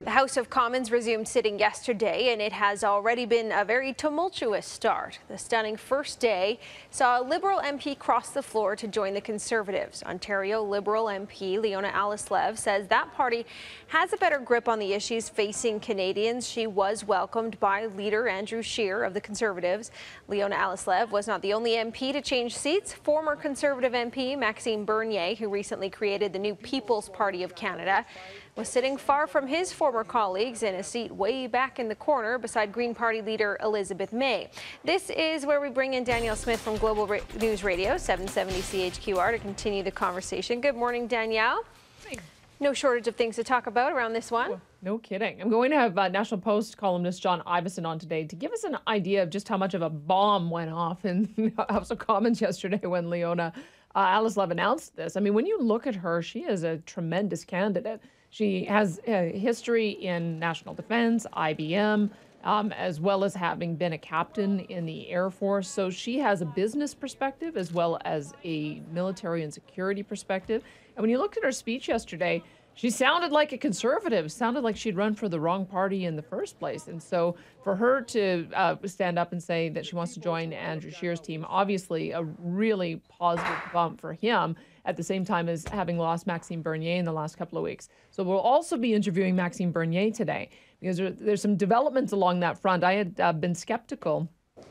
The House of Commons resumed sitting yesterday, and it has already been a very tumultuous start. The stunning first day saw a Liberal MP cross the floor to join the Conservatives. Ontario Liberal MP Leona Alleslev says that party has a better grip on the issues facing Canadians. She was welcomed by leader Andrew Scheer of the Conservatives. Leona Alleslev was not the only MP to change seats. Former Conservative MP Maxime Bernier, who recently created the new People's Party of Canada, was sitting far from his former colleagues in a seat way back in the corner beside Green Party leader Elizabeth May. This is where we bring in Danielle Smith from Global News Radio, 770 CHQR, to continue the conversation. Good morning, Danielle. Hey. No shortage of things to talk about around this one. Oh, no kidding. I'm going to have National Post columnist John Ivison on today to give us an idea of just how much of a bomb went off in the House of Commons yesterday when Leona Alleslev announced this. I mean, when you look at her, she is a tremendous candidate. She has a history in national defense, IBM, as well as having been a captain in the Air Force. So she has a business perspective as well as a military and security perspective. And when you looked at her speech yesterday, she sounded like a conservative, sounded like she'd run for the wrong party in the first place. And so for her to stand up and say that she wants to join Andrew Scheer's team, obviously a really positive bump for him, at the same time as having lost Maxime Bernier in the last couple of weeks. So we'll also be interviewing Maxime Bernier today because there's some developments along that front. I had been skeptical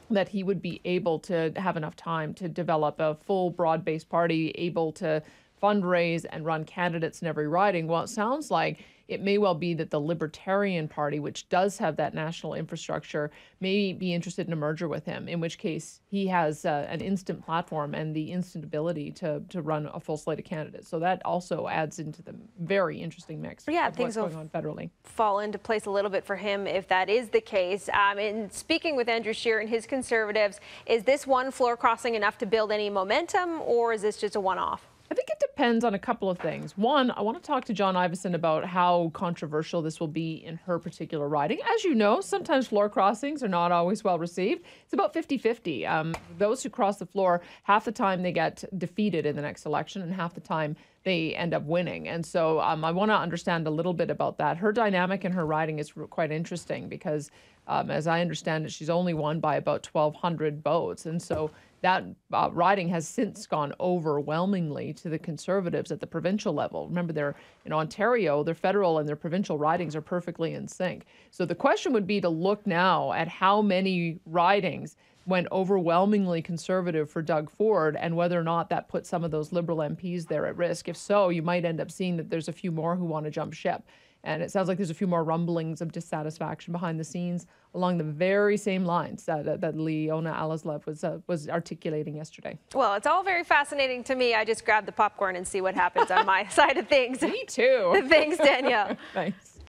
that he would be able to have enough time to develop a full broad-based party, able to fundraise and run candidates in every riding. Well, it sounds like it may well be that the Libertarian Party, which does have that national infrastructure, may be interested in a merger with him, in which case he has an instant platform and the instant ability to run a full slate of candidates. So that also adds into the very interesting mix Yeah, of things what's going on federally. Fall into place a little bit for him if that is the case. And speaking with Andrew Scheer and his Conservatives, is this one floor crossing enough to build any momentum, or is this just a one-off? I think it depends on a couple of things. One, I want to talk to John Ivison about how controversial this will be in her particular riding. As you know, sometimes floor crossings are not always well received. It's about 50-50. Those who cross the floor, half the time they get defeated in the next election and half the time they end up winning. And so I want to understand a little bit about that. Her dynamic in her riding is quite interesting because as I understand it, she's only won by about 1,200 votes. And so that riding has since gone overwhelmingly to the Conservatives at the provincial level. Remember, they're in Ontario, their federal and their provincial ridings are perfectly in sync. So the question would be to look now at how many ridings went overwhelmingly Conservative for Doug Ford and whether or not that put some of those Liberal MPs there at risk. If so, you might end up seeing that there's a few more who want to jump ship. And it sounds like there's a few more rumblings of dissatisfaction behind the scenes along the very same lines that Leona Alleslev was articulating yesterday. Well, it's all very fascinating to me. I just grab the popcorn and see what happens on my side of things. Me too. Thanks, Danielle. Thanks.